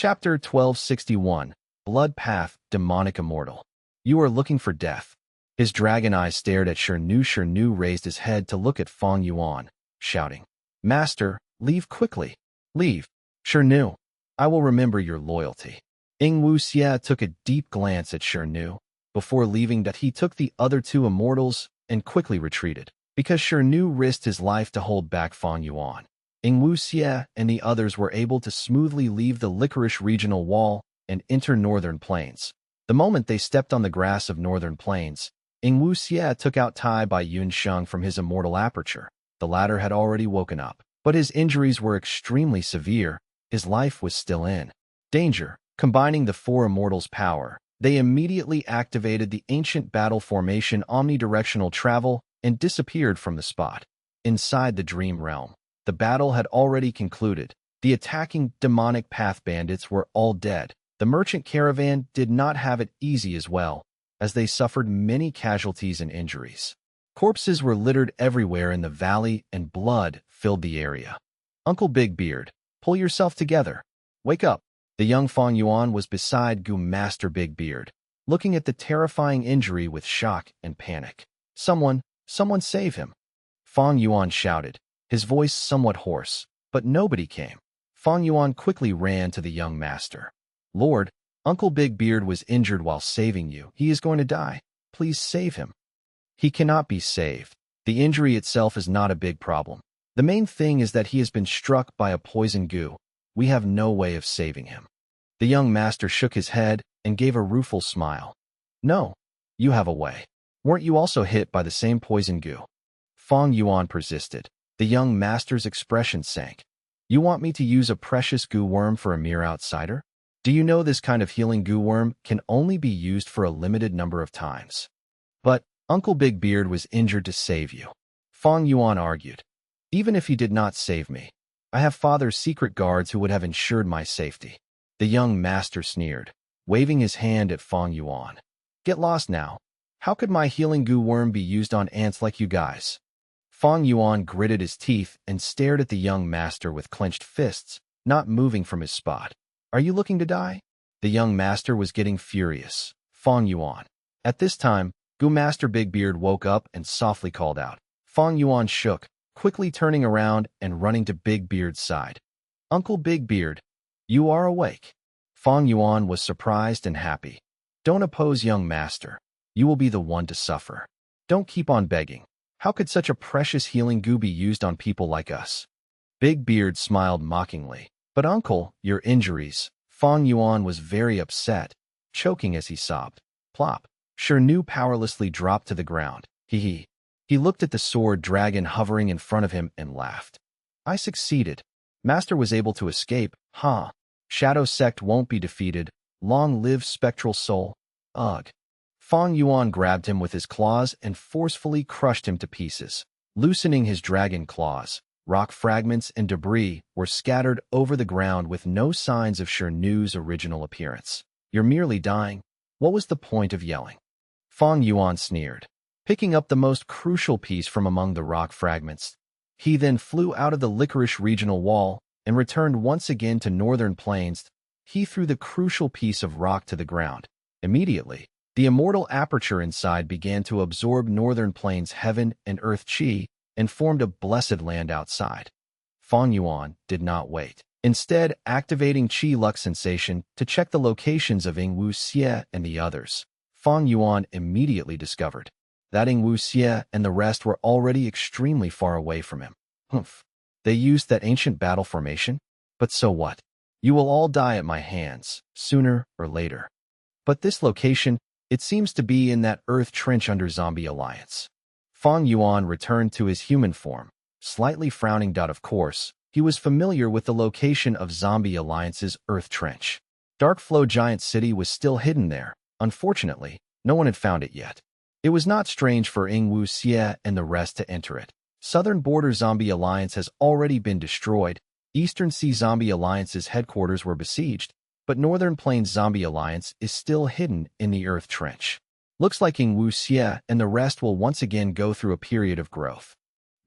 Chapter 1261, Blood Path, Demonic Immortal. You are looking for death. His dragon eyes stared at Shirnu. Shirnu raised his head to look at Feng Yuan, shouting, "Master, leave quickly. Leave. Shirnu, I will remember your loyalty." Ing Wuxia took a deep glance at Shirnu. Before leaving that he took the other two immortals and quickly retreated, because Shirnu risked his life to hold back Feng Yuan. Ing Wuxia and the others were able to smoothly leave the Licorice Regional Wall and enter Northern Plains. The moment they stepped on the grass of Northern Plains, Ing Wuxia took out Tai Bai Yunsheng from his immortal aperture. The latter had already woken up, but his injuries were extremely severe. His life was still in danger. Combining the four immortals' power, they immediately activated the ancient battle formation omnidirectional travel and disappeared from the spot. Inside the dream realm, the battle had already concluded. The attacking demonic path bandits were all dead. The merchant caravan did not have it easy as well, as they suffered many casualties and injuries. Corpses were littered everywhere in the valley and blood filled the area. "Uncle Big Beard, pull yourself together. Wake up." The young Feng Yuan was beside Gu Master Big Beard, looking at the terrifying injury with shock and panic. Someone save him." Feng Yuan shouted, his voice somewhat hoarse, but nobody came. Feng Yuan quickly ran to the young master. "Lord, Uncle Big Beard was injured while saving you. He is going to die. Please save him." "He cannot be saved. The injury itself is not a big problem. The main thing is that he has been struck by a poison goo. We have no way of saving him." The young master shook his head and gave a rueful smile. "No, you have a way. Weren't you also hit by the same poison goo?" Feng Yuan persisted. The young master's expression sank. "You want me to use a precious goo worm for a mere outsider? Do you know this kind of healing goo worm can only be used for a limited number of times?" "But Uncle Big Beard was injured to save you," Feng Yuan argued. "Even if he did not save me, I have father's secret guards who would have ensured my safety." The young master sneered, waving his hand at Feng Yuan. "Get lost now. How could my healing goo worm be used on ants like you guys?" Feng Yuan gritted his teeth and stared at the young master with clenched fists, not moving from his spot. "Are you looking to die?" The young master was getting furious. "Feng Yuan." At this time, Gu Master Big Beard woke up and softly called out. Feng Yuan shook, quickly turning around and running to Big Beard's side. "Uncle Big Beard, you are awake." Feng Yuan was surprised and happy. "Don't oppose young master. You will be the one to suffer. Don't keep on begging. How could such a precious healing goo be used on people like us?" Big Beard smiled mockingly. "But uncle, your injuries." Feng Yuan was very upset, choking as he sobbed. Plop. Shirnu powerlessly dropped to the ground. He looked at the sword dragon hovering in front of him and laughed. "I succeeded. Master was able to escape, huh? Shadow Sect won't be defeated. Long live Spectral Soul. Ugh." Feng Yuan grabbed him with his claws and forcefully crushed him to pieces. Loosening his dragon claws, rock fragments and debris were scattered over the ground with no signs of Shirnu's original appearance. "You're merely dying. What was the point of yelling?" Feng Yuan sneered. Picking up the most crucial piece from among the rock fragments, he then flew out of the Licorice Regional Wall and returned once again to Northern Plains. He threw the crucial piece of rock to the ground. Immediately, the immortal aperture inside began to absorb Northern Plains heaven and earth chi and formed a blessed land outside. Feng Yuan did not wait, instead activating Chi Luck Sensation to check the locations of Ing Wuxia and the others. Feng Yuan immediately discovered that Ing Wuxia and the rest were already extremely far away from him. Humph. They used that ancient battle formation? But so what? You will all die at my hands, sooner or later. But this location, it seems to be in that earth trench under Zombie Alliance. Feng Yuan returned to his human form, slightly frowning. Of course, he was familiar with the location of Zombie Alliance's earth trench. Dark Flow Giant City was still hidden there. Unfortunately, no one had found it yet. It was not strange for Ing Wuxia and the rest to enter it. Southern Border Zombie Alliance has already been destroyed. Eastern Sea Zombie Alliance's headquarters were besieged, but Northern Plains Zombie Alliance is still hidden in the Earth Trench. Looks like Ing Wuxia and the rest will once again go through a period of growth.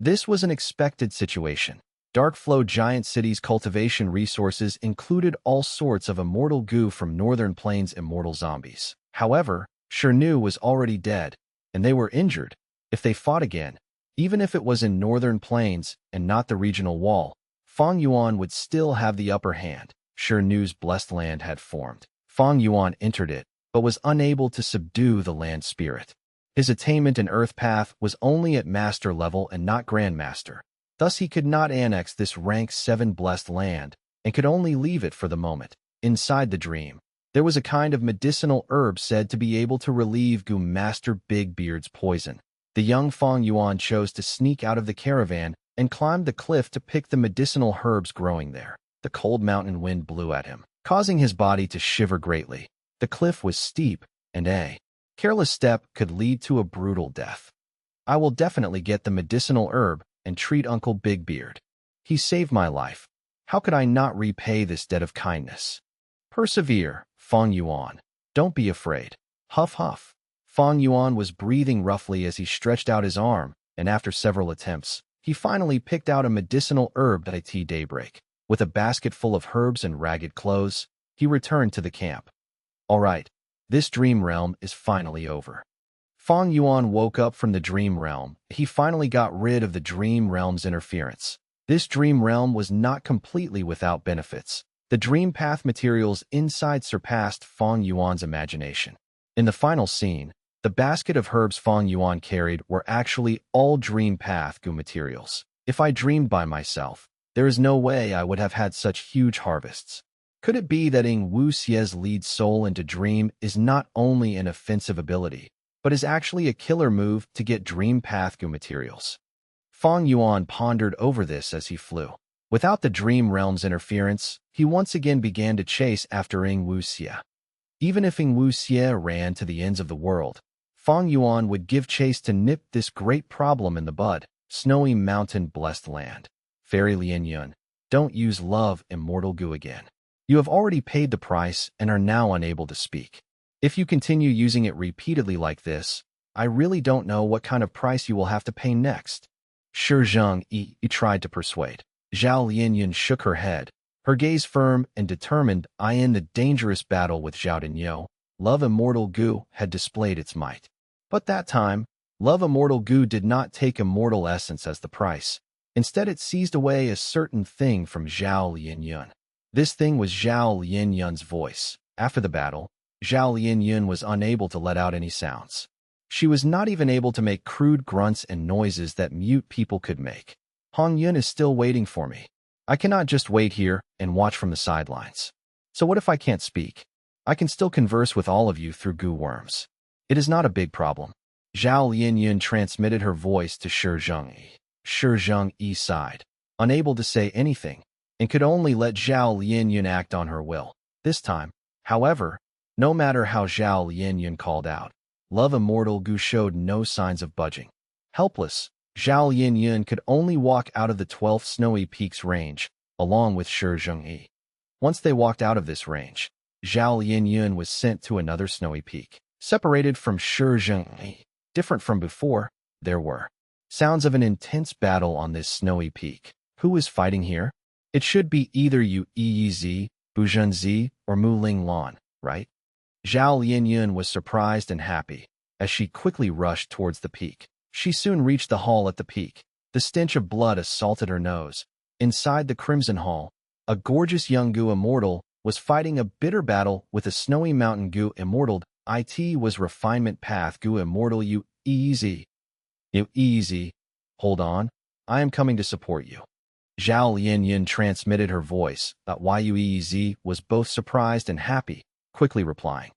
This was an expected situation. Dark Flow Giant City's cultivation resources included all sorts of immortal goo from Northern Plains immortal zombies. However, Shernu was already dead, and they were injured. If they fought again, even if it was in Northern Plains and not the regional wall, Feng Yuan would still have the upper hand. Shernu's blessed land had formed. Feng Yuan entered it, but was unable to subdue the land spirit. His attainment in Earth Path was only at master level and not grandmaster. Thus he could not annex this rank 7 blessed land, and could only leave it for the moment. Inside the dream, there was a kind of medicinal herb said to be able to relieve Gu Master Big Beard's poison. The young Feng Yuan chose to sneak out of the caravan and climbed the cliff to pick the medicinal herbs growing there. The cold mountain wind blew at him, causing his body to shiver greatly. The cliff was steep, and a careless step could lead to a brutal death. I will definitely get the medicinal herb and treat Uncle Big Beard. He saved my life. How could I not repay this debt of kindness? Persevere, Feng Yuan. Don't be afraid. Huff huff. Feng Yuan was breathing roughly as he stretched out his arm, and after several attempts, he finally picked out a medicinal herb at daybreak. With a basket full of herbs and ragged clothes, he returned to the camp. All right, this dream realm is finally over. Feng Yuan woke up from the dream realm. He finally got rid of the dream realm's interference. This dream realm was not completely without benefits. The dream path materials inside surpassed Feng Yuan's imagination. In the final scene, the basket of herbs Feng Yuan carried were actually all dream path goo materials. If I dreamed by myself, there is no way I would have had such huge harvests. Could it be that Ing Wu Xie's lead soul into dream is not only an offensive ability, but is actually a killer move to get dream path goo materials? Feng Yuan pondered over this as he flew. Without the dream realm's interference, he once again began to chase after Ing Wu Xie. Even if Ing Wu Xie ran to the ends of the world, Feng Yuan would give chase to nip this great problem in the bud. Snowy mountain blessed land. Fairy Lien Yun, don't use love immortal goo again. You have already paid the price and are now unable to speak. If you continue using it repeatedly like this, I really don't know what kind of price you will have to pay next. Shi Zheng Yi tried to persuade. Zhao Lianyun shook her head, her gaze firm and determined. In the dangerous battle with Zhao Dinyo, Love Immortal Goo had displayed its might. But that time, Love Immortal Goo did not take immortal essence as the price. Instead, it seized away a certain thing from Zhao Lianyun. This thing was Zhao Lianyun's voice. After the battle, Zhao Lianyun was unable to let out any sounds. She was not even able to make crude grunts and noises that mute people could make. Hong Yun is still waiting for me. I cannot just wait here and watch from the sidelines. So what if I can't speak? I can still converse with all of you through goo worms. It is not a big problem. Zhao Lianyun transmitted her voice to Shi Zhengyi. Shi Zhengyi sighed, unable to say anything, and could only let Zhao Lianyun act on her will. This time, however, no matter how Zhao Lianyun called out, Love Immortal Goo showed no signs of budging. Helpless, Zhao Lianyun could only walk out of the 12th Snowy Peaks range, along with Shi Zhengyi. Once they walked out of this range, Zhao Lianyun was sent to another snowy peak. Separated from Shi Zhengyi, different from before, there were sounds of an intense battle on this snowy peak. Who is fighting here? It should be either Yu Yizi, Buzhenzi, or Mu Linglan, right? Zhao Lianyun was surprised and happy as she quickly rushed towards the peak. She soon reached the hall at the peak. The stench of blood assaulted her nose. Inside the Crimson Hall, a gorgeous young Goo Immortal was fighting a bitter battle with a snowy mountain Goo Immortal. It was Refinement Path Goo Immortal Yu Easy. You easy. Hold on. I am coming to support you. Zhao Lianyun transmitted her voice. Yuz was both surprised and happy, quickly replying.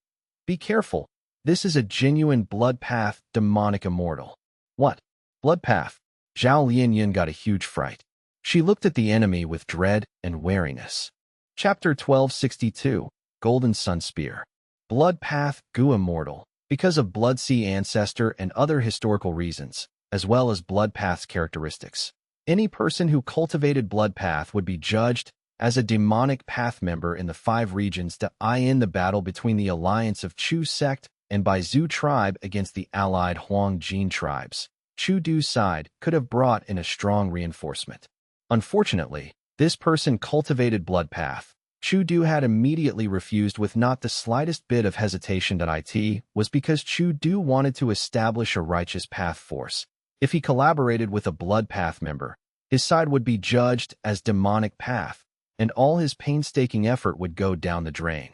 Be careful. This is a genuine Blood Path demonic immortal. What? Blood Path? Zhao Lianyun got a huge fright. She looked at the enemy with dread and wariness. Chapter 1262, Golden Sun Spear. Blood Path Goo Immortal. Because of Blood Sea ancestor and other historical reasons, as well as Blood Path's characteristics, any person who cultivated Blood Path would be judged as a demonic path member in the 5 regions to in the battle between the alliance of Chu sect and Baizu tribe against the allied Huang Jin tribes. Chu Du's side could have brought in a strong reinforcement. Unfortunately, this person cultivated blood path. Chu Du had immediately refused with not the slightest bit of hesitation. It was because Chu Du wanted to establish a righteous path force. If he collaborated with a blood path member, his side would be judged as demonic path, and all his painstaking effort would go down the drain.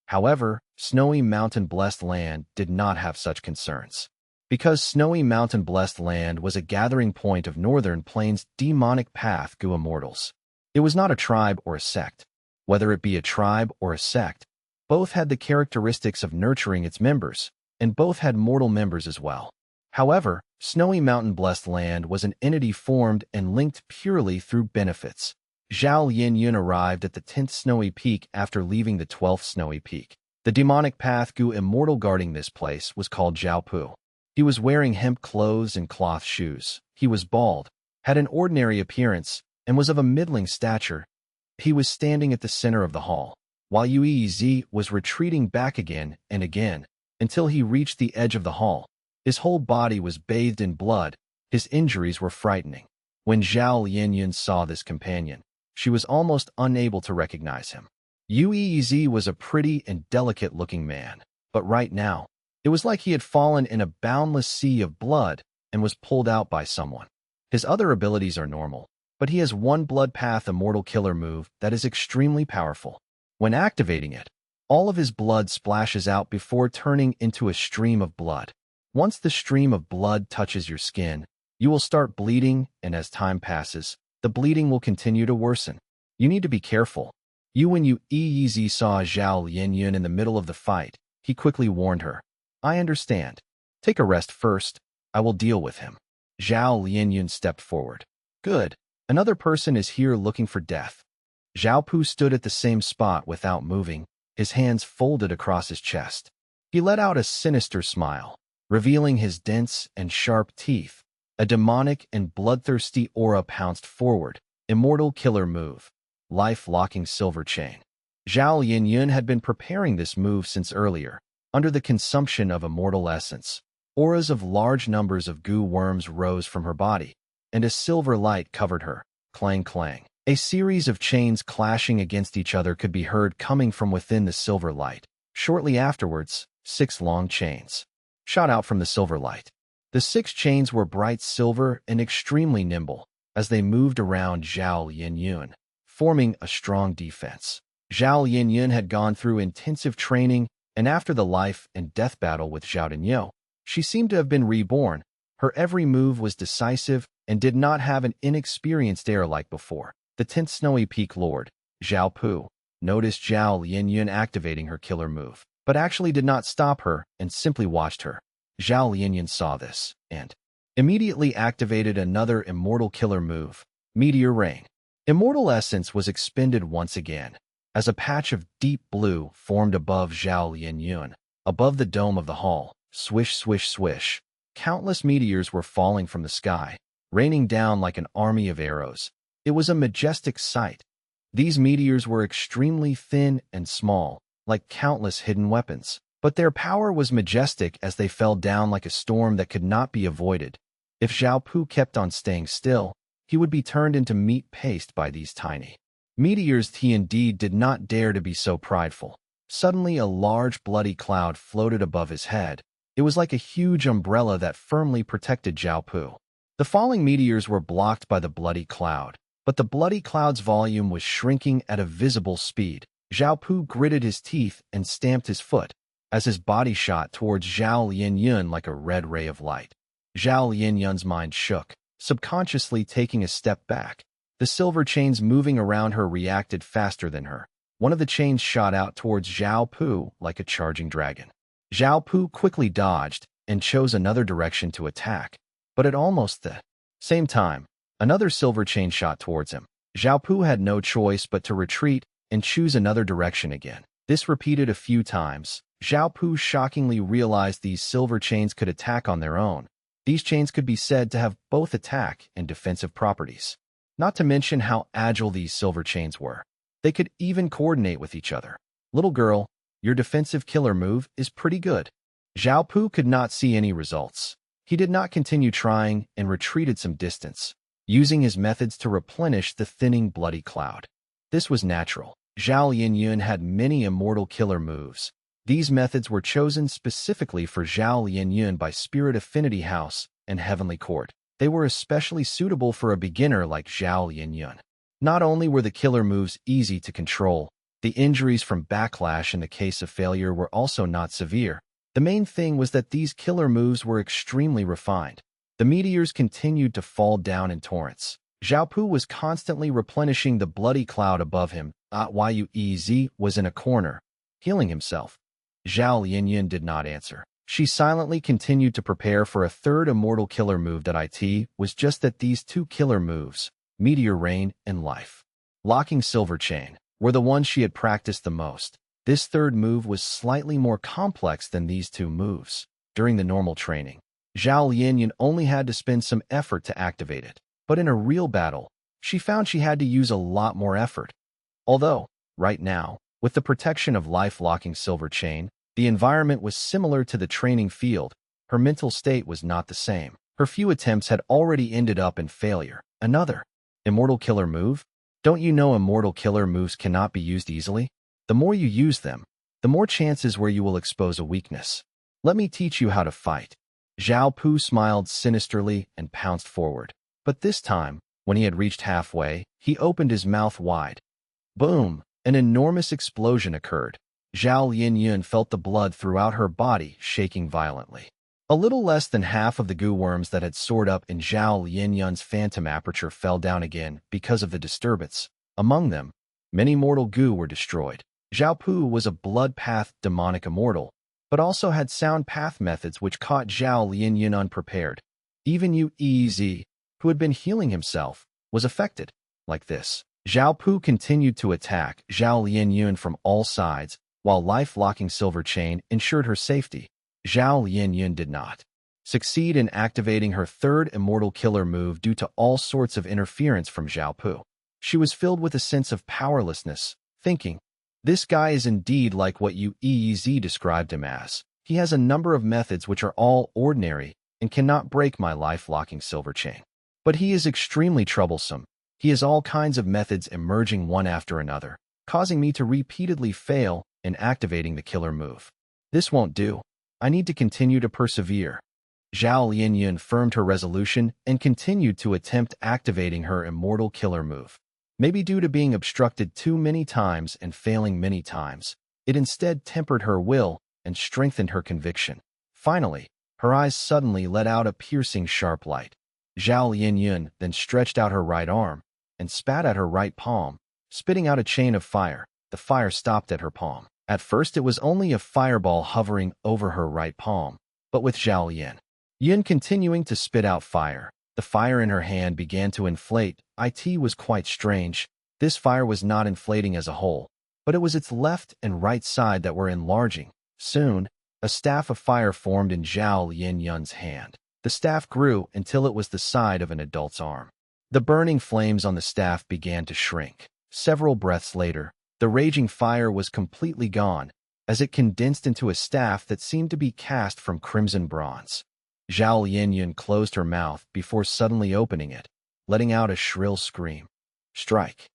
However, Snowy Mountain Blessed Land did not have such concerns. Because Snowy Mountain Blessed Land was a gathering point of Northern Plains' demonic path Gu immortals. It was not a tribe or a sect. Whether it be a tribe or a sect, both had the characteristics of nurturing its members, and both had mortal members as well. However, Snowy Mountain Blessed Land was an entity formed and linked purely through benefits. Zhao Yinyun arrived at the 10th Snowy Peak after leaving the 12th Snowy Peak. The demonic path Gu immortal guarding this place was called Zhao Pu. He was wearing hemp clothes and cloth shoes. He was bald, had an ordinary appearance, and was of a middling stature. He was standing at the center of the hall, while Yuez was retreating back again and again, until he reached the edge of the hall. His whole body was bathed in blood. His injuries were frightening. When Zhao Yinyun saw this companion, she was almost unable to recognize him. Yuez was a pretty and delicate-looking man, but right now, it was like he had fallen in a boundless sea of blood and was pulled out by someone. His other abilities are normal, but he has one blood path immortal killer move that is extremely powerful. When activating it, all of his blood splashes out before turning into a stream of blood. Once the stream of blood touches your skin, you will start bleeding, and as time passes, the bleeding will continue to worsen. You need to be careful. When Yuez saw Zhao Yinyun in the middle of the fight, he quickly warned her. I understand. Take a rest first. I will deal with him. Zhao Yinyun stepped forward. Good. Another person is here looking for death. Zhao Pu stood at the same spot without moving, his hands folded across his chest. He let out a sinister smile, revealing his dense and sharp teeth. A demonic and bloodthirsty aura pounced forward. Immortal killer move. Life-locking silver chain. Zhao Yinyun had been preparing this move since earlier, under the consumption of immortal essence. Auras of large numbers of goo worms rose from her body, and a silver light covered her. Clang clang. A series of chains clashing against each other could be heard coming from within the silver light. Shortly afterwards, 6 long chains shot out from the silver light. The 6 chains were bright silver and extremely nimble as they moved around Zhao Yinyun, forming a strong defense. Zhao Yinyun had gone through intensive training, and after the life and death battle with Zhao Dinyo, she seemed to have been reborn. Her every move was decisive and did not have an inexperienced air like before. The 10th Snowy Peak Lord, Zhao Pu, noticed Zhao Yinyun activating her killer move, but actually did not stop her and simply watched her. Zhao Yinyun saw this and immediately activated another immortal killer move, Meteor Rain. Immortal essence was expended once again, as a patch of deep blue formed above Zhao Yinyun. Above the dome of the hall, swish, swish, swish, countless meteors were falling from the sky, raining down like an army of arrows. It was a majestic sight. These meteors were extremely thin and small, like countless hidden weapons, but their power was majestic as they fell down like a storm that could not be avoided. If Zhao Pu kept on staying still, he would be turned into meat paste by these tiny meteors. He indeed did not dare to be so prideful. Suddenly a large bloody cloud floated above his head. It was like a huge umbrella that firmly protected Zhao Pu. The falling meteors were blocked by the bloody cloud, but the bloody cloud's volume was shrinking at a visible speed. Zhao Pu gritted his teeth and stamped his foot, as his body shot towards Zhao Yinyun like a red ray of light. Zhao Yinyun's mind shook, subconsciously taking a step back. The silver chains moving around her reacted faster than her. One of the chains shot out towards Zhao Pu like a charging dragon. Zhao Pu quickly dodged and chose another direction to attack, but at almost the same time, another silver chain shot towards him. Zhao Pu had no choice but to retreat and choose another direction again. This repeated a few times. Zhao Pu shockingly realized these silver chains could attack on their own. These chains could be said to have both attack and defensive properties. Not to mention how agile these silver chains were. They could even coordinate with each other. Little girl, your defensive killer move is pretty good. Zhao Pu could not see any results. He did not continue trying and retreated some distance. using his methods to replenish the thinning bloody cloud. This was natural. Zhao Lianyun had many immortal killer moves. These methods were chosen specifically for Zhao Lianyun by Spirit Affinity House and Heavenly Court. They were especially suitable for a beginner like Zhao Lianyun. Not only were the killer moves easy to control, the injuries from backlash in the case of failure were also not severe. The main thing was that these killer moves were extremely refined. The meteors continued to fall down in torrents. Zhao Pu was constantly replenishing the bloody cloud above him. Yuz was in a corner, healing himself. Zhao Lianyun did not answer. She silently continued to prepare for a third immortal killer move that was just that these two killer moves, Meteor Rain and Life Locking Silver Chain, were the ones she had practiced the most. This third move was slightly more complex than these two moves. During the normal training, Zhao Lianyun only had to spend some effort to activate it. But in a real battle, she found she had to use a lot more effort. Although, right now, with the protection of life-locking silver chain, the environment was similar to the training field, her mental state was not the same. Her few attempts had already ended up in failure. Another immortal killer move? Don't you know immortal killer moves cannot be used easily? The more you use them, the more chances where you will expose a weakness. Let me teach you how to fight. Zhao Pu smiled sinisterly and pounced forward. But this time, when he had reached halfway, he opened his mouth wide. Boom! An enormous explosion occurred. Zhao Lianyun felt the blood throughout her body shaking violently. A little less than half of the goo worms that had soared up in Zhao Lianyun's phantom aperture fell down again because of the disturbance. Among them, many mortal goo were destroyed. Zhao Pu was a blood path demonic immortal, but also had sound path methods which caught Zhao Lianyun unprepared. Even Yuz, who had been healing himself, was affected. Like this, Zhao Pu continued to attack Zhao Lianyun from all sides, while life-locking silver chain ensured her safety. Zhao Lianyun did not succeed in activating her third immortal killer move due to all sorts of interference from Zhao Pu. She was filled with a sense of powerlessness, thinking, this guy is indeed like what Yuz described him as. He has a number of methods which are all ordinary and cannot break my life-locking silver chain. But he is extremely troublesome. He has all kinds of methods emerging one after another, causing me to repeatedly fail in activating the killer move. This won't do. I need to continue to persevere. Zhao Lianyun firmed her resolution and continued to attempt activating her immortal killer move. Maybe due to being obstructed too many times and failing many times, it instead tempered her will and strengthened her conviction. Finally, her eyes suddenly let out a piercing sharp light. Zhao Lianyun then stretched out her right arm and spat at her right palm, spitting out a chain of fire. The fire stopped at her palm. At first it was only a fireball hovering over her right palm, but with Zhao Lianyun continuing to spit out fire, the fire in her hand began to inflate. It was quite strange. This fire was not inflating as a whole, but it was its left and right side that were enlarging. Soon, a staff of fire formed in Zhao Lianyun's hand. The staff grew until it was the side of an adult's arm. The burning flames on the staff began to shrink. Several breaths later, the raging fire was completely gone, as it condensed into a staff that seemed to be cast from crimson bronze. Zhao Lianyun closed her mouth before suddenly opening it, letting out a shrill scream. Strike!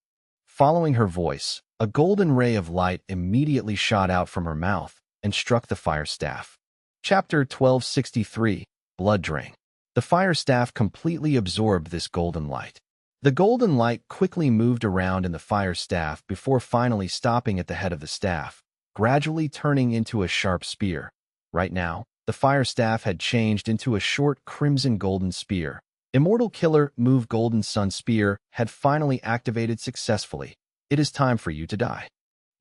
Following her voice, a golden ray of light immediately shot out from her mouth and struck the fire staff. Chapter 1263, Blood Drain. The fire staff completely absorbed this golden light. The golden light quickly moved around in the fire staff before finally stopping at the head of the staff, gradually turning into a sharp spear. Right now, the fire staff had changed into a short crimson golden spear. Immortal Killer Move Golden Sun Spear had finally activated successfully. It is time for you to die.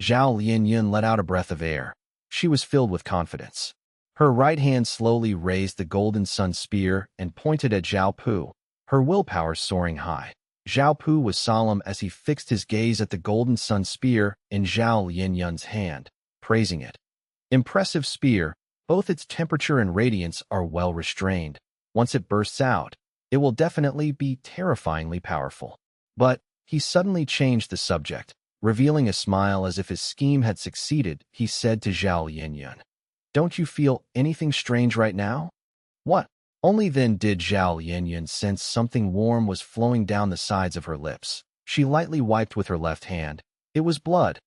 Zhao Lianyun let out a breath of air. She was filled with confidence. Her right hand slowly raised the golden sun spear and pointed at Zhao Pu, her willpower soaring high. Zhao Pu was solemn as he fixed his gaze at the golden sun spear in Zhao Lianyun's hand, praising it. Impressive spear, both its temperature and radiance are well restrained. Once it bursts out, it will definitely be terrifyingly powerful. But he suddenly changed the subject. Revealing a smile as if his scheme had succeeded, he said to Zhao Lianyun, "Don't you feel anything strange right now?" "What?" Only then did Zhao Linyun sense something warm was flowing down the sides of her lips. She lightly wiped with her left hand. It was blood.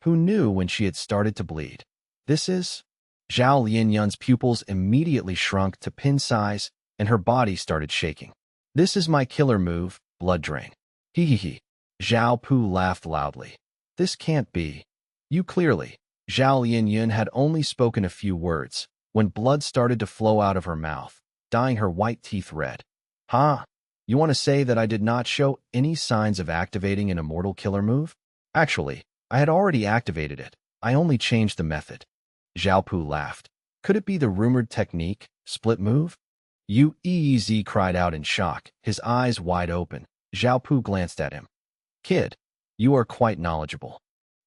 Who knew when she had started to bleed? This is... Zhao Linyun's pupils immediately shrunk to pin size, and her body started shaking. This is my killer move, blood drain. Hee hee hee. Zhao Pu laughed loudly. This can't be. You clearly. Zhao Linyun had only spoken a few words when blood started to flow out of her mouth, dyeing her white teeth red. Huh? You want to say that I did not show any signs of activating an immortal killer move? Actually, I had already activated it. I only changed the method. Zhao Pu laughed. Could it be the rumored technique, split move? Yu-Eez cried out in shock, his eyes wide open. Zhao Pu glanced at him. Kid, you are quite knowledgeable.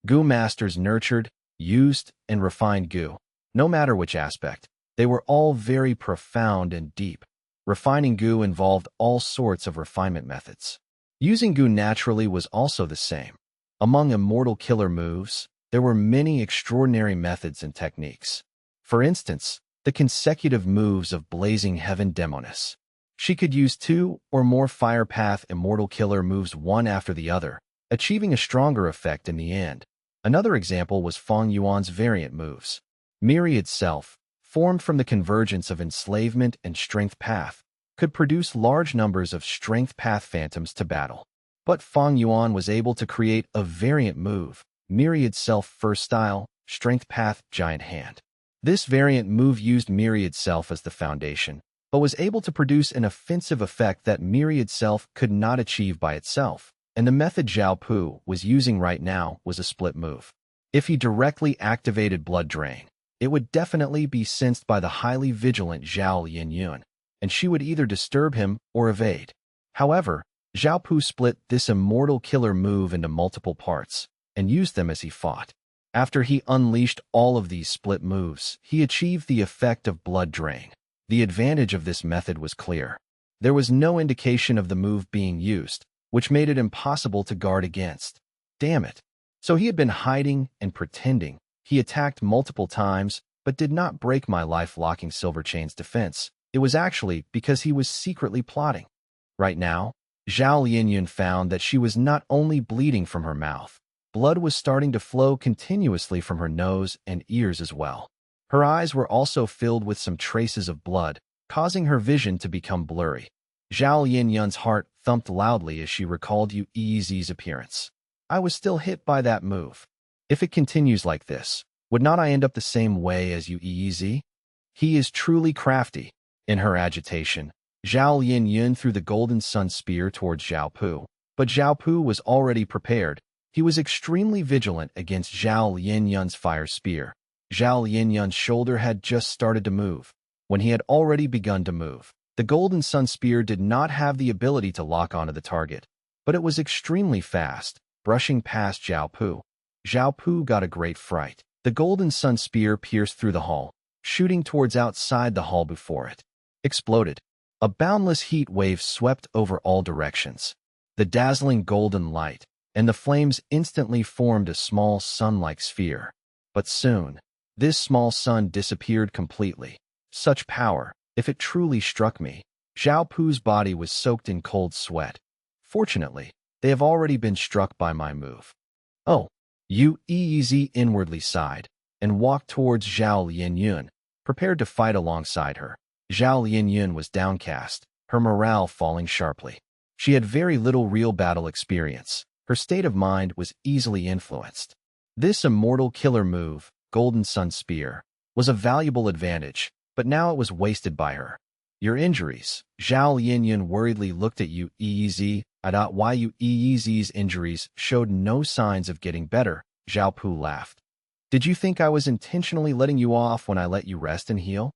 Gu masters nurtured, used, and refined Gu. No matter which aspect, they were all very profound and deep. Refining Gu involved all sorts of refinement methods. Using Gu naturally was also the same. Among immortal killer moves, there were many extraordinary methods and techniques. For instance, the consecutive moves of Blazing Heaven Demonis. She could use 2 or more Fire Path immortal killer moves one after the other, achieving a stronger effect in the end. Another example was Feng Yuan's variant moves. Myriad Self, formed from the convergence of Enslavement and Strength Path, could produce large numbers of Strength Path phantoms to battle. But Feng Yuan was able to create a variant move, Myriad Self First Style, Strength Path Giant Hand. This variant move used Myriad Self as the foundation, but was able to produce an offensive effect that Myriad Self could not achieve by itself, and the method Zhao Pu was using right now was a split move. If he directly activated Blood Drain, it would definitely be sensed by the highly vigilant Zhao Linyun, and she would either disturb him or evade. However, Zhao Pu split this immortal killer move into multiple parts and used them as he fought. After he unleashed all of these split moves, he achieved the effect of Blood Drain. The advantage of this method was clear. There was no indication of the move being used, which made it impossible to guard against. Damn it. So he had been hiding and pretending. He attacked multiple times, but did not break my life-locking Silver Chain's defense. It was actually because he was secretly plotting. Right now, Zhao Linyun found that she was not only bleeding from her mouth, blood was starting to flow continuously from her nose and ears as well. Her eyes were also filled with some traces of blood, causing her vision to become blurry. Zhao Linyun's heart thumped loudly as she recalled Yu-Eez's appearance. I was still hit by that move. If it continues like this, would not I end up the same way as Yu-Eez? He is truly crafty. In her agitation, Zhao Linyun threw the Golden Sun Spear towards Zhao Pu, but Zhao Pu was already prepared. He was extremely vigilant against Zhao Linyun's Fire Spear. Zhao Linyun's shoulder had just started to move. When he had already begun to move, the Golden Sun Spear did not have the ability to lock onto the target, but it was extremely fast, brushing past Zhao Pu. Zhao Pu got a great fright. The Golden Sun Spear pierced through the hull, shooting towards outside the hull before it exploded. A boundless heat wave swept over all directions. The dazzling golden light and the flames instantly formed a small sun-like sphere. But soon, this small sun disappeared completely. Such power, if it truly struck me. Zhao Pu's body was soaked in cold sweat. Fortunately, they have already been struck by my move. Oh, Yu-Eez inwardly sighed and walked towards Zhao Linyun, prepared to fight alongside her. Zhao Linyun was downcast, her morale falling sharply. She had very little real battle experience. Her state of mind was easily influenced. This immortal killer move, Golden Sun Spear, was a valuable advantage, but now it was wasted by her. Your injuries. Zhao Linyun worriedly looked at Yu-Eez. Why Yu-Eez's injuries showed no signs of getting better. Zhao Pu laughed. Did you think I was intentionally letting you off when I let you rest and heal?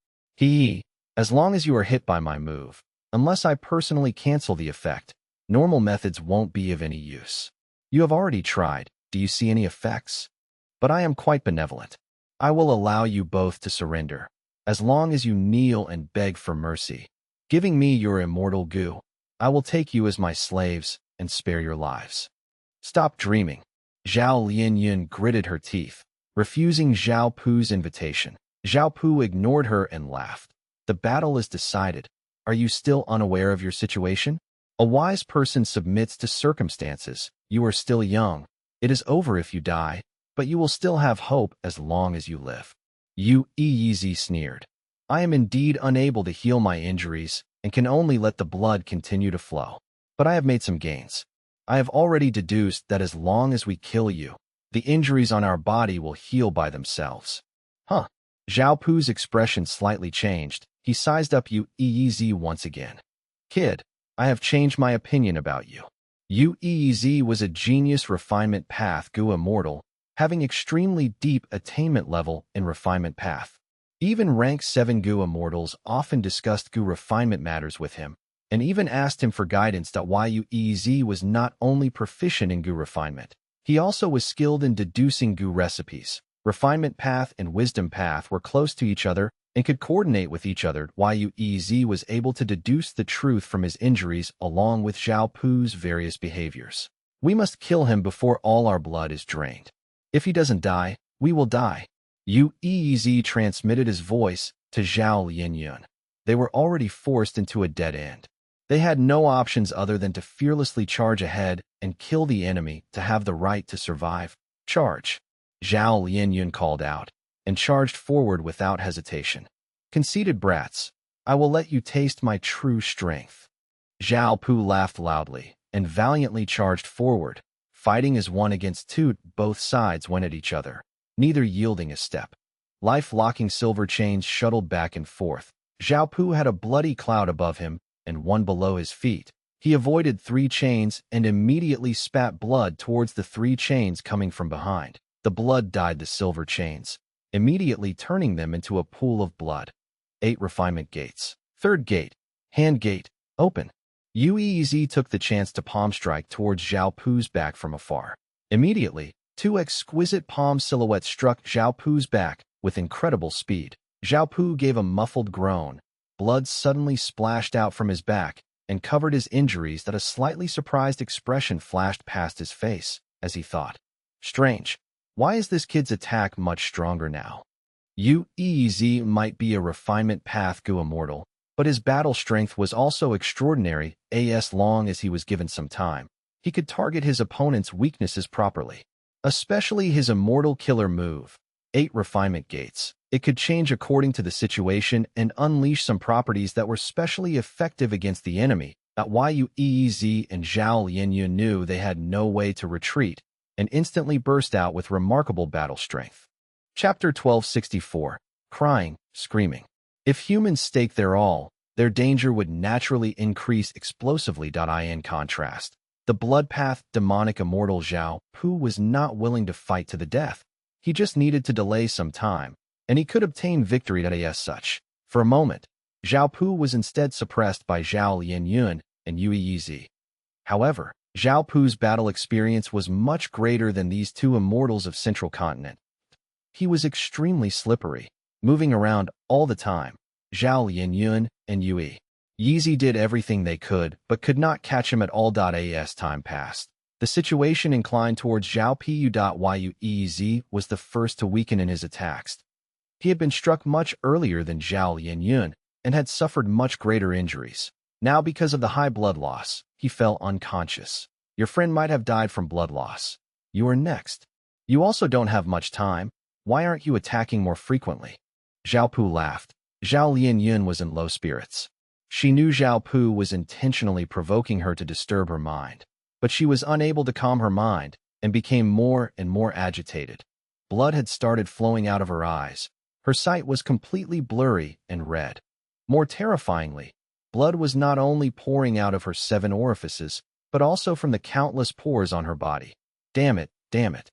As long as you are hit by my move, unless I personally cancel the effect, normal methods won't be of any use. You have already tried. Do you see any effects? But I am quite benevolent. I will allow you both to surrender, as long as you kneel and beg for mercy. Giving me your immortal Gu, I will take you as my slaves and spare your lives. Stop dreaming. Zhao Linyun gritted her teeth, refusing Zhao Pu's invitation. Zhao Pu ignored her and laughed. The battle is decided. Are you still unaware of your situation? A wise person submits to circumstances. You are still young. It is over if you die, but you will still have hope as long as you live. Yeezy sneered. I am indeed unable to heal my injuries and can only let the blood continue to flow. But I have made some gains. I have already deduced that as long as we kill you, the injuries on our body will heal by themselves. Huh. Zhao Pu's expression slightly changed. He sized up Yeezy once again. Kid, I have changed my opinion about you. Yeezy was a genius refinement path Gu immortal, having extremely deep attainment level in refinement path. Even rank 7 Gu immortals often discussed Gu refinement matters with him, and even asked him for guidance. Yeezy was not only proficient in Gu refinement, he also was skilled in deducing Gu recipes. Refinement path and wisdom path were close to each other and could coordinate with each other. Yeezy was able to deduce the truth from his injuries along with Zhao Pu's various behaviors. We must kill him before all our blood is drained. If he doesn't die, we will die. Yeezy transmitted his voice to Zhao Lianyun. They were already forced into a dead end. They had no options other than to fearlessly charge ahead and kill the enemy to have the right to survive. Charge! Zhao Lianyun called out, and charged forward without hesitation. Conceited brats, I will let you taste my true strength. Zhao Pu laughed loudly, and valiantly charged forward, fighting as one against two. Both sides went at each other, neither yielding a step. Life-locking silver chains shuttled back and forth. Zhao Pu had a bloody cloud above him and one below his feet. He avoided 3 chains and immediately spat blood towards the 3 chains coming from behind. The blood dyed the silver chains, immediately turning them into a pool of blood. 8 refinement gates. 3rd gate. Hand gate. Open. Yeezy took the chance to palm strike towards Zhao Pu's back from afar. Immediately, 2 exquisite palm silhouettes struck Zhao Pu's back with incredible speed. Zhao Pu gave a muffled groan. Blood suddenly splashed out from his back and covered his injuries. That a slightly surprised expression flashed past his face as he thought, strange. Why is this kid's attack much stronger now? Yeezy might be a refinement path Gu immortal, but his battle strength was also extraordinary. As long as he was given some time, he could target his opponent's weaknesses properly, especially his immortal killer move. 8 refinement gates. It could change according to the situation and unleash some properties that were specially effective against the enemy. Yeezy and Zhao Lianyun knew they had no way to retreat, and instantly burst out with remarkable battle strength. Chapter 1264. Crying, Screaming. If humans stake their all, their danger would naturally increase explosively. In contrast, the blood-path demonic immortal Zhao Pu was not willing to fight to the death. He just needed to delay some time, and he could obtain victory. As such, for a moment, Zhao Pu was instead suppressed by Zhao Lianyun and Yeezy. However, Zhao Pu's battle experience was much greater than these 2 immortals of Central Continent. He was extremely slippery, moving around all the time. Zhao Lianyun and Yeezy did everything they could, but could not catch him at all. As time passed, the situation inclined towards Zhao Pu. Yeezy was the first to weaken in his attacks. He had been struck much earlier than Zhao Lianyun and had suffered much greater injuries. Now, because of the high blood loss, he fell unconscious. Your friend might have died from blood loss. You are next. You also don't have much time. Why aren't you attacking more frequently? Zhao Pu laughed. Zhao Lianyun was in low spirits. She knew Zhao Pu was intentionally provoking her to disturb her mind, but she was unable to calm her mind and became more and more agitated. Blood had started flowing out of her eyes. Her sight was completely blurry and red. More terrifyingly, blood was not only pouring out of her 7 orifices, but also from the countless pores on her body. Damn it, damn it.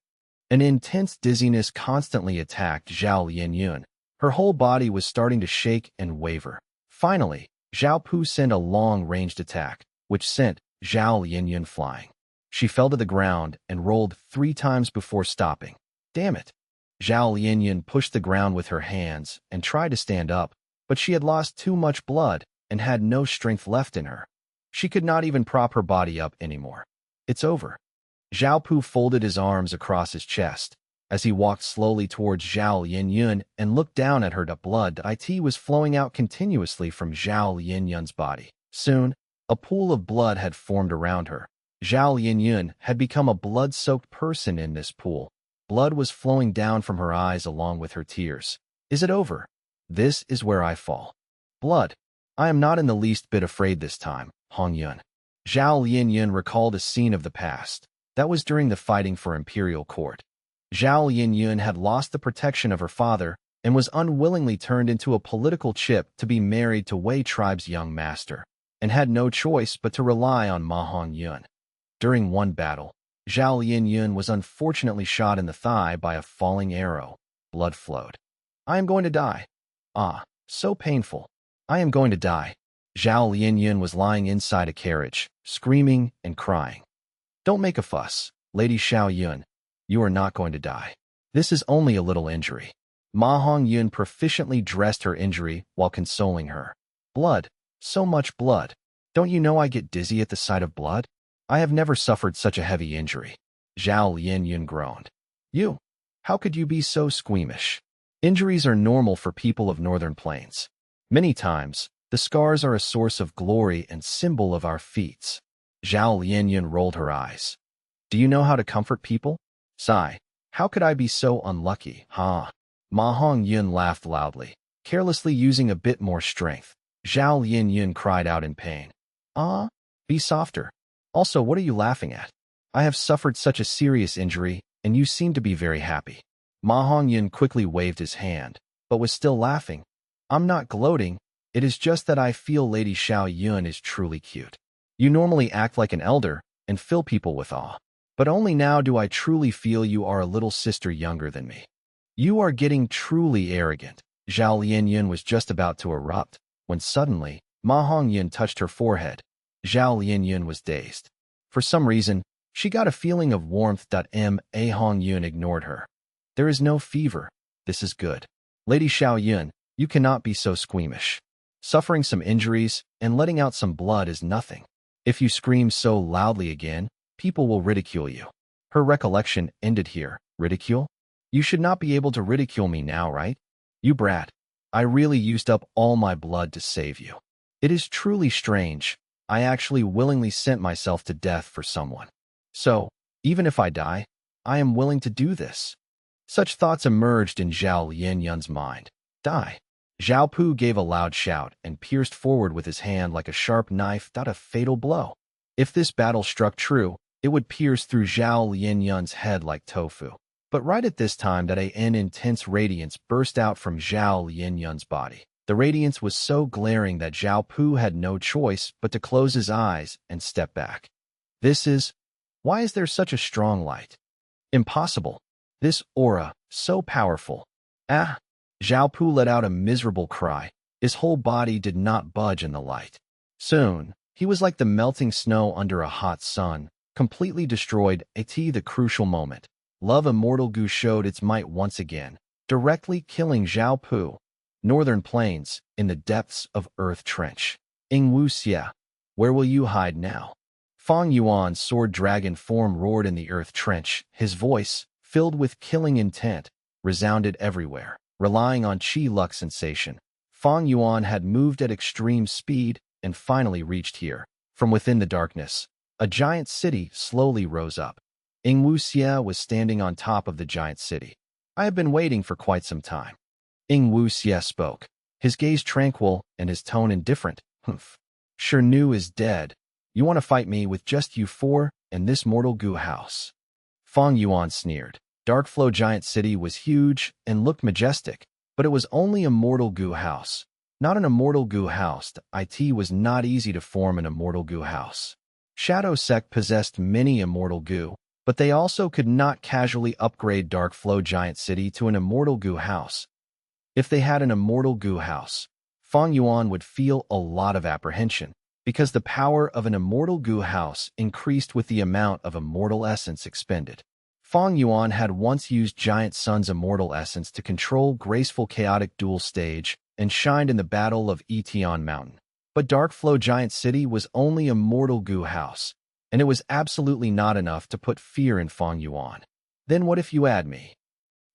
An intense dizziness constantly attacked Zhao Lianyun. Her whole body was starting to shake and waver. Finally, Zhao Pu sent a long-ranged attack, which sent Zhao Lianyun flying. She fell to the ground and rolled 3 times before stopping. Damn it. Zhao Lianyun pushed the ground with her hands and tried to stand up, but she had lost too much blood and had no strength left in her. She could not even prop her body up anymore. It's over. Zhao Pu folded his arms across his chest As he walked slowly towards Zhao Linyun and looked down at her, the blood was flowing out continuously from Zhao Linyun's body. Soon, a pool of blood had formed around her. Zhao Linyun had become a blood-soaked person in this pool. Blood was flowing down from her eyes along with her tears. Is it over? This is where I fall. Blood. I am not in the least bit afraid this time, Hong Yun. Zhao Linyun recalled a scene of the past. That was during the fighting for imperial court. Zhao Linyun had lost the protection of her father and was unwillingly turned into a political chip to be married to Wei tribe's young master, and had no choice but to rely on Ma Hongyun. During one battle, Zhao Linyun was unfortunately shot in the thigh by a falling arrow. Blood flowed. I am going to die. Ah, so painful. I am going to die. Zhao Linyun was lying inside a carriage, screaming and crying. Don't make a fuss, Lady Xiao Yun. You are not going to die. This is only a little injury. Ma Hongyun proficiently dressed her injury while consoling her. Blood. So much blood. Don't you know I get dizzy at the sight of blood? I have never suffered such a heavy injury. Zhao Linyun groaned. You? How could you be so squeamish? Injuries are normal for people of northern plains. Many times, the scars are a source of glory and symbol of our feats. Zhao Linyun rolled her eyes. Do you know how to comfort people? Sigh. How could I be so unlucky, huh? Ma Hongyun laughed loudly, carelessly using a bit more strength. Zhao Linyun cried out in pain. Ah, be softer. Also, what are you laughing at? I have suffered such a serious injury, and you seem to be very happy. Ma Hongyun quickly waved his hand, but was still laughing. I'm not gloating. It is just that I feel Lady Xiao Yun is truly cute. You normally act like an elder and fill people with awe. But only now do I truly feel you are a little sister younger than me. You are getting truly arrogant. Zhao Linyun was just about to erupt, when suddenly, Ma Hongyun touched her forehead. Zhao Linyun was dazed. For some reason, she got a feeling of warmth. Ma Hongyun ignored her. There is no fever. This is good. Lady Xiao Yun, you cannot be so squeamish. Suffering some injuries and letting out some blood is nothing. If you scream so loudly again, people will ridicule you. Her recollection ended here. Ridicule? You should not be able to ridicule me now, right? You brat. I really used up all my blood to save you. It is truly strange. I actually willingly sent myself to death for someone. So, even if I die, I am willing to do this. Such thoughts emerged in Zhao Linyun's mind. Die. Zhao Pu gave a loud shout and pierced forward with his hand like a sharp knife. A fatal blow. If this battle struck true, it would pierce through Zhao Linyun's head like tofu. But right at this time an intense radiance burst out from Zhao Linyun's body. The radiance was so glaring that Zhao Pu had no choice but to close his eyes and step back. Why is there such a strong light? Impossible. This aura, so powerful. Ah! Zhao Pu let out a miserable cry. His whole body did not budge in the light. Soon, he was like the melting snow under a hot sun, completely destroyed. The crucial moment. Love Immortal Gu showed its might once again, directly killing Zhao Pu. Northern Plains, in the depths of Earth Trench. Wu Xia, where will you hide now? Fong Yuan's sword dragon form roared in the Earth Trench. His voice, filled with killing intent, resounded everywhere. Relying on Qi luck sensation, Fong Yuan had moved at extreme speed and finally reached here. From within the darkness, a giant city slowly rose up. Wu Xia was standing on top of the giant city. I have been waiting for quite some time. Wu Xia spoke, his gaze tranquil and his tone indifferent. Humph. Shirnu is dead. You want to fight me with just you four and this mortal Gu house? Fong Yuan sneered. Darkflow Giant City was huge and looked majestic, but it was only a mortal Gu house. Not an immortal Gu house. It was not easy to form an immortal Gu house. Shadow Sect possessed many immortal Gu, but they also could not casually upgrade Darkflow Giant City to an immortal Gu house. If they had an immortal Gu house, Fong Yuan would feel a lot of apprehension, because the power of an immortal Gu house increased with the amount of immortal essence expended. Fong Yuan had once used Giant Sun's immortal essence to control graceful chaotic duel stage and shined in the Battle of Etion Mountain. But Darkflow Giant City was only a mortal Gu house, and it was absolutely not enough to put fear in Fong Yuan. Then what if you add me?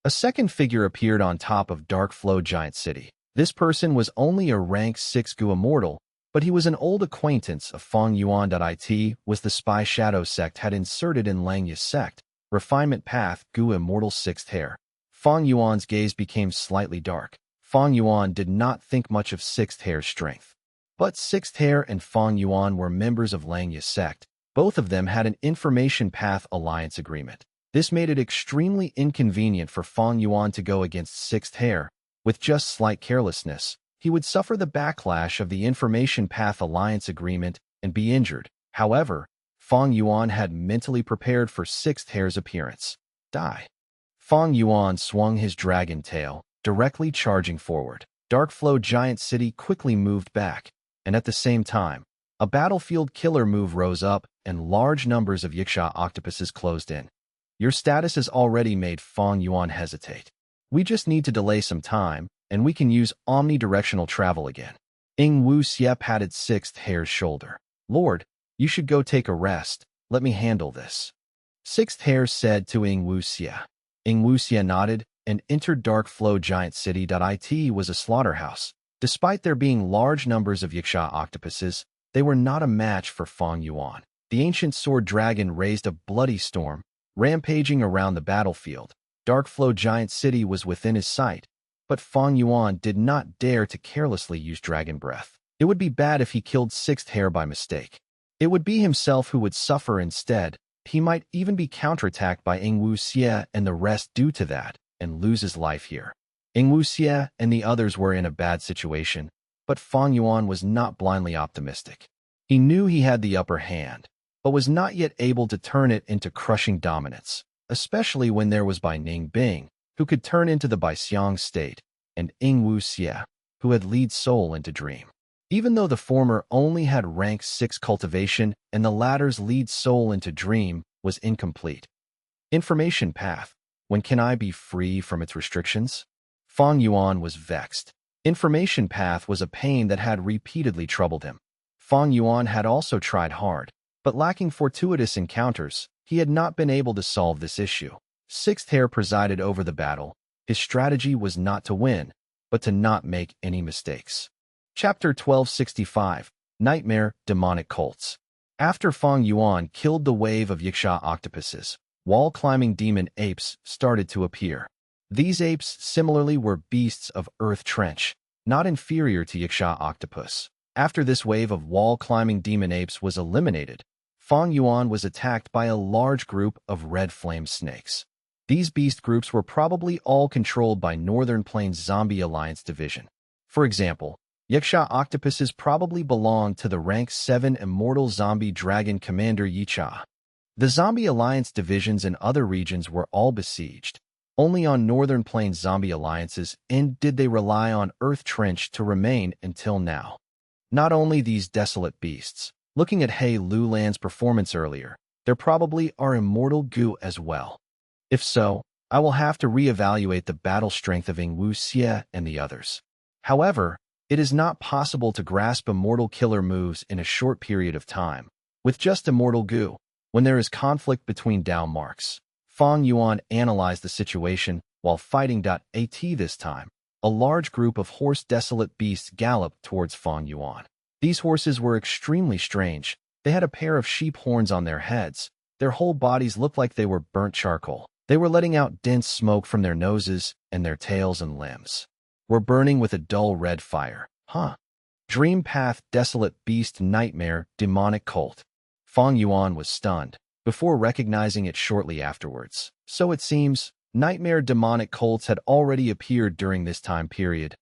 A second figure appeared on top of Dark Flow Giant City. This person was only a rank 6 Gu immortal, but he was an old acquaintance of Fong Yuan. It was the spy shadow sect had inserted in Langya's sect, refinement path Gu immortal 6th hair. Fong Yuan's gaze became slightly dark. Fong Yuan did not think much of 6th hair's strength. But 6th hair and Fong Yuan were members of Langya's sect. Both of them had an information path alliance agreement. This made it extremely inconvenient for Fong Yuan to go against 6th hair. With just slight carelessness, he would suffer the backlash of the information path alliance agreement and be injured. However, Fong Yuan had mentally prepared for 6th hair's appearance. Die. Fong Yuan swung his dragon tail, directly charging forward. Dark Flow Giant City quickly moved back, and at the same time, a battlefield killer move rose up and large numbers of Yiksha octopuses closed in. Your status has already made Fong Yuan hesitate. We just need to delay some time, and we can use omnidirectional travel again. Ing Wu Xie patted 6th hair's shoulder. Lord, you should go take a rest. Let me handle this. 6th hair said to Ing Wu Xie. Ing Wu Xie nodded and entered Dark Flow Giant City. It was a slaughterhouse. Despite there being large numbers of Yiksha octopuses, they were not a match for Fong Yuan. The ancient sword dragon raised a bloody storm, rampaging around the battlefield. Dark Flow Giant City was within his sight, but Fong Yuan did not dare to carelessly use dragon breath. It would be bad if he killed 6th hair by mistake. It would be himself who would suffer instead. He might even be counterattacked by Ing Wu Xie and the rest due to that, and lose his life here. Ing Wu Xie and the others were in a bad situation, but Fong Yuan was not blindly optimistic. He knew he had the upper hand, but was not yet able to turn it into crushing dominance, especially when there was Bai Ning Bing, who could turn into the Bai Xiang state, and Ing Wu Xie, who had lead soul into dream. Even though the former only had rank 6 cultivation and the latter's lead soul into dream was incomplete. Information path. When can I be free from its restrictions? Fong Yuan was vexed. Information path was a pain that had repeatedly troubled him. Fong Yuan had also tried hard, but lacking fortuitous encounters, he had not been able to solve this issue. 6th hair presided over the battle. His strategy was not to win, but to not make any mistakes. Chapter 1265, Nightmare, Demonic Cults. After Fong Yuan killed the wave of Yiksha octopuses, wall-climbing demon apes started to appear. These apes similarly were beasts of Earth Trench, not inferior to Yiksha octopus. After this wave of wall-climbing demon apes was eliminated, Fong Yuan was attacked by a large group of red flame snakes. These beast groups were probably all controlled by Northern Plains Zombie Alliance Division. For example, Yiksha octopuses probably belonged to the rank 7 Immortal Zombie Dragon Commander Yicha. The Zombie Alliance divisions in other regions were all besieged. Only on Northern Plains Zombie Alliances did they rely on Earth Trench to remain until now. Not only these desolate beasts. Looking at He Lulan's performance earlier, there probably are Immortal Gu as well. If so, I will have to reevaluate the battle strength of Ing Wu Xie and the others. However, it is not possible to grasp immortal killer moves in a short period of time, with just Immortal Gu, when there is conflict between Dao marks. Fong Yuan analyzed the situation while fighting. At this time, a large group of horse desolate beasts galloped towards Fong Yuan. These horses were extremely strange. They had a pair of sheep horns on their heads. Their whole bodies looked like they were burnt charcoal. They were letting out dense smoke from their noses, and their tails and limbs were burning with a dull red fire. Dream Path, Desolate Beast, Nightmare, Demonic Cult. Fong Yuan was stunned, before recognizing it shortly afterwards. So it seems, Nightmare Demonic Cults had already appeared during this time period.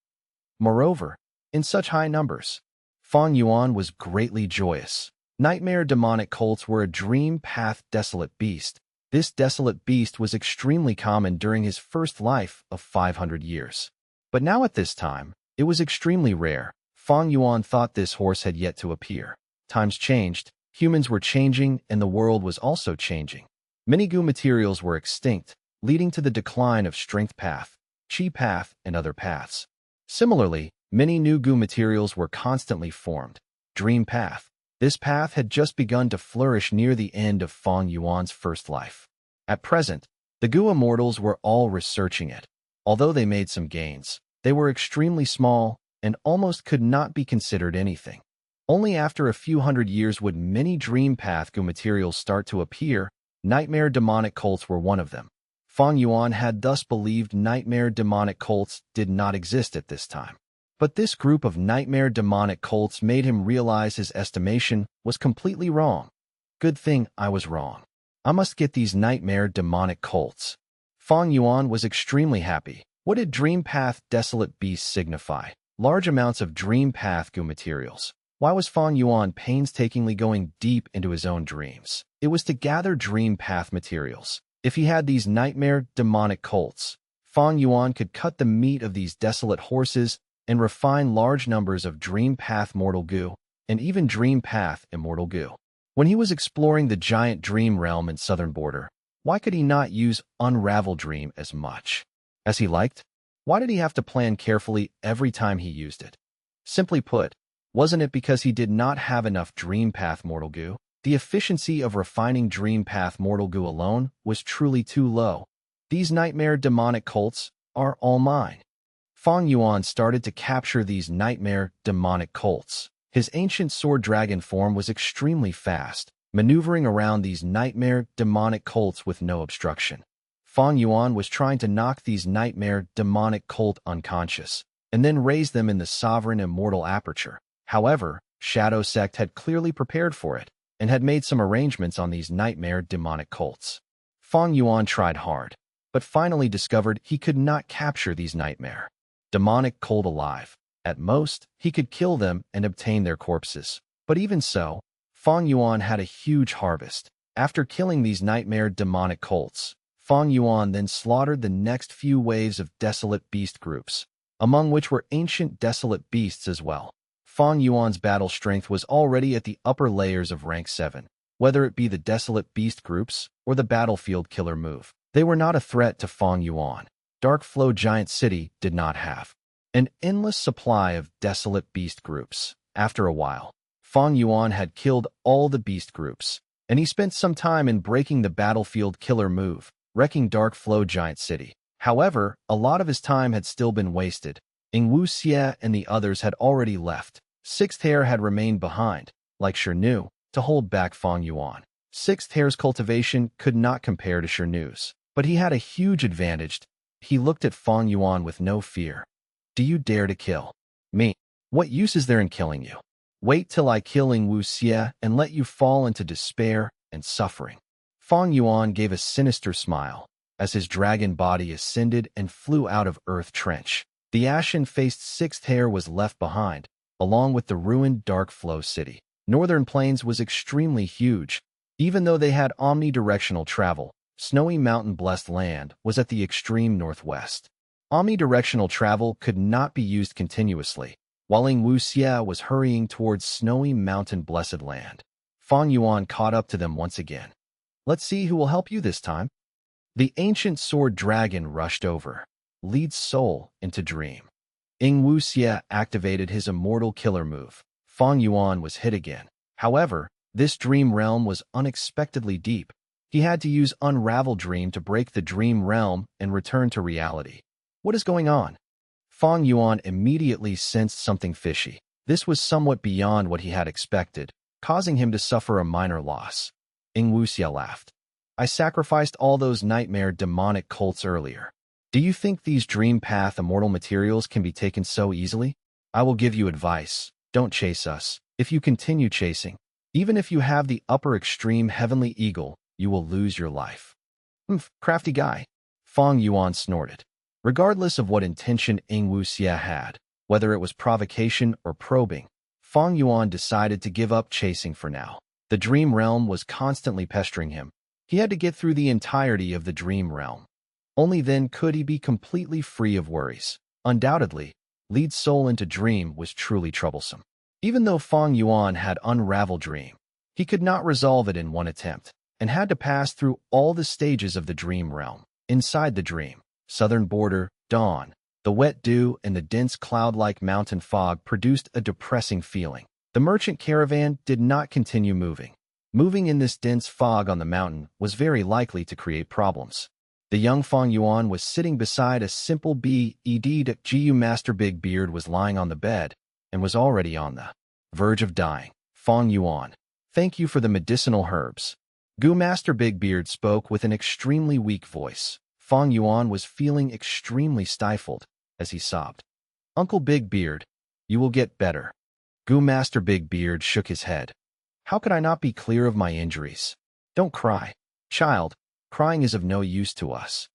Moreover, in such high numbers, Fong Yuan was greatly joyous. Nightmare Demonic Cults were a Dream Path Desolate Beast. This desolate beast was extremely common during his first life of 500 years. But now at this time, it was extremely rare. Fong Yuan thought this horse had yet to appear. Times changed, humans were changing, and the world was also changing. Many Gu materials were extinct, leading to the decline of Strength Path, Chi Path, and other paths. Similarly, many new Gu materials were constantly formed. Dream Path. This path had just begun to flourish near the end of Fong Yuan's first life. At present, The Gu immortals were all researching it. Although they made some gains, they were extremely small and almost could not be considered anything. Only after a few hundred years would many Dream Path Gu materials start to appear. Nightmare demonic cults were one of them. Fang Yuan had thus believed nightmare demonic cults did not exist at this time. But this group of nightmare demonic cults made him realize his estimation was completely wrong. Good thing I was wrong. I must get these nightmare demonic cults. Fang Yuan was extremely happy. What did Dream Path Desolate Beast signify? Large amounts of Dream Path Gu materials. Why was Fang Yuan painstakingly going deep into his own dreams? It was to gather Dream Path materials. If he had these nightmare demonic cults, Fang Yuan could cut the meat of these desolate horses and refine large numbers of Dream Path Mortal Gu and even Dream Path Immortal Gu. When he was exploring the giant dream realm in southern border, why could he not use Unravel Dream as much as he liked? Why did he have to plan carefully every time he used it? Simply put, wasn't it because he did not have enough Dream Path Mortal Gu? The efficiency of refining Dream Path Mortal Gu alone was truly too low. These nightmare demonic cults are all mine. Fang Yuan started to capture these nightmare demonic cults. His ancient sword dragon form was extremely fast, maneuvering around these nightmare demonic cults with no obstruction. Fang Yuan was trying to knock these nightmare demonic cult unconscious, and then raise them in the sovereign immortal aperture. However, Shadow Sect had clearly prepared for it, and had made some arrangements on these nightmare demonic cults. Fang Yuan tried hard, but finally discovered he could not capture these nightmare demonic cult alive. At most, he could kill them and obtain their corpses. But even so, Fang Yuan had a huge harvest. After killing these nightmare demonic cults, Fang Yuan then slaughtered the next few waves of desolate beast groups, among which were ancient desolate beasts as well. Fang Yuan's battle strength was already at the upper layers of rank 7, whether it be the desolate beast groups or the battlefield killer move. They were not a threat to Fang Yuan. Dark Flow Giant City did not have an endless supply of desolate beast groups. After a while, Fang Yuan had killed all the beast groups, and he spent some time in breaking the battlefield killer move, wrecking Dark Flow Giant City. However, a lot of his time had still been wasted. Ing Wu Xie and the others had already left. Sixth Hair had remained behind, like Shirnu, to hold back Fang Yuan. Sixth Hair's cultivation could not compare to Shirnu's, but he had a huge advantage. He looked at Fang Yuan with no fear. Do you dare to kill me? What use is there in killing you? Wait till I kill Ing Wu Xie and let you fall into despair and suffering. Fang Yuan gave a sinister smile as his dragon body ascended and flew out of Earth Trench. The ashen-faced Sixth Hair was left behind, along with the ruined Dark Flow City. Northern Plains was extremely huge. Even though they had omnidirectional travel, Snowy Mountain Blessed Land was at the extreme northwest. Omnidirectional travel could not be used continuously, while Ing Wu Xie was hurrying towards Snowy Mountain Blessed Land. Fang Yuan caught up to them once again. Let's see who will help you this time. The ancient sword dragon rushed over, leads Soul into Dream. Ing Wu Xie activated his immortal killer move. Fang Yuan was hit again. However, this dream realm was unexpectedly deep. He had to use Unravel Dream to break the dream realm and return to reality. What is going on? Fang Yuan immediately sensed something fishy. This was somewhat beyond what he had expected, causing him to suffer a minor loss. Ing Wu Xie laughed. I sacrificed all those nightmare demonic cults earlier. Do you think these Dream Path immortal materials can be taken so easily? I will give you advice. Don't chase us. If you continue chasing, even if you have the upper extreme heavenly eagle, you will lose your life. Crafty guy. Fang Yuan snorted. Regardless of what intention Ing Wu Xie had, whether it was provocation or probing, Fang Yuan decided to give up chasing for now. The dream realm was constantly pestering him. He had to get through the entirety of the dream realm. Only then could he be completely free of worries. Undoubtedly, lead Soul into Dream was truly troublesome. Even though Fang Yuan had Unravel Dream, he could not resolve it in one attempt, and had to pass through all the stages of the dream realm. Inside the dream, southern border, dawn, the wet dew and the dense cloud-like mountain fog produced a depressing feeling. The merchant caravan did not continue moving. Moving in this dense fog on the mountain was very likely to create problems. The young Fong Yuan was sitting beside a simple Gu Master Big Beard was lying on the bed and was already on the verge of dying. Fong Yuan, thank you for the medicinal herbs. Gu Master Big Beard spoke with an extremely weak voice. Fong Yuan was feeling extremely stifled as he sobbed. Uncle Big Beard, you will get better. Gu Master Big Beard shook his head. How could I not be clear of my injuries? Don't cry. Child, crying is of no use to us.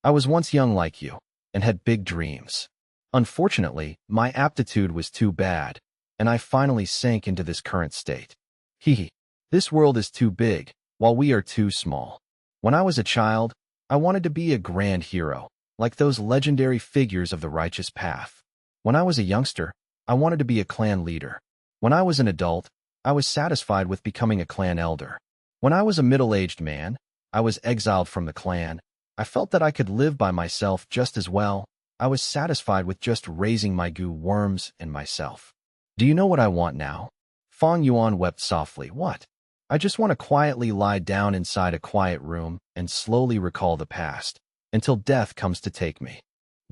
I was once young like you and had big dreams. Unfortunately, my aptitude was too bad, and I finally sank into this current state. Hee. This world is too big, while we are too small. When I was a child, I wanted to be a grand hero, like those legendary figures of the righteous path. When I was a youngster, I wanted to be a clan leader. When I was an adult, I was satisfied with becoming a clan elder. When I was a middle-aged man, I was exiled from the clan. I felt that I could live by myself just as well. I was satisfied with just raising my goo worms and myself. Do you know what I want now? Fong Yuan wept softly. What? I just want to quietly lie down inside a quiet room and slowly recall the past, until death comes to take me.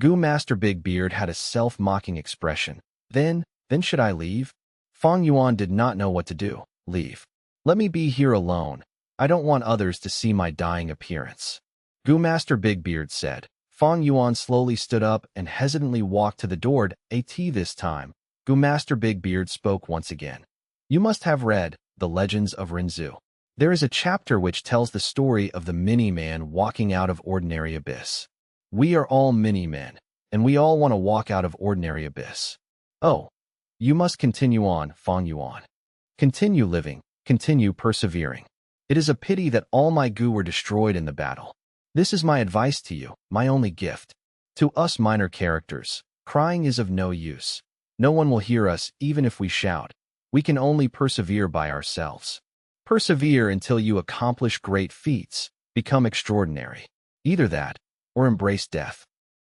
Gu Master Big Beard had a self-mocking expression. Then should I leave? Fong Yuan did not know what to do. Leave. Let me be here alone. I don't want others to see my dying appearance. Gu Master Big Beard said. Fong Yuan slowly stood up and hesitantly walked to the door. This time, Gu Master Big Beard spoke once again. You must have read The Legends of Rinzu. There is a chapter which tells the story of the mini-man walking out of ordinary abyss. We are all mini-men, and we all want to walk out of ordinary abyss. Oh, you must continue on, Fong Yuan. Continue living, continue persevering. It is a pity that all my goo were destroyed in the battle. This is my advice to you, my only gift. To us minor characters, crying is of no use. No one will hear us even if we shout. We can only persevere by ourselves. Persevere until you accomplish great feats, become extraordinary. Either that, or embrace death.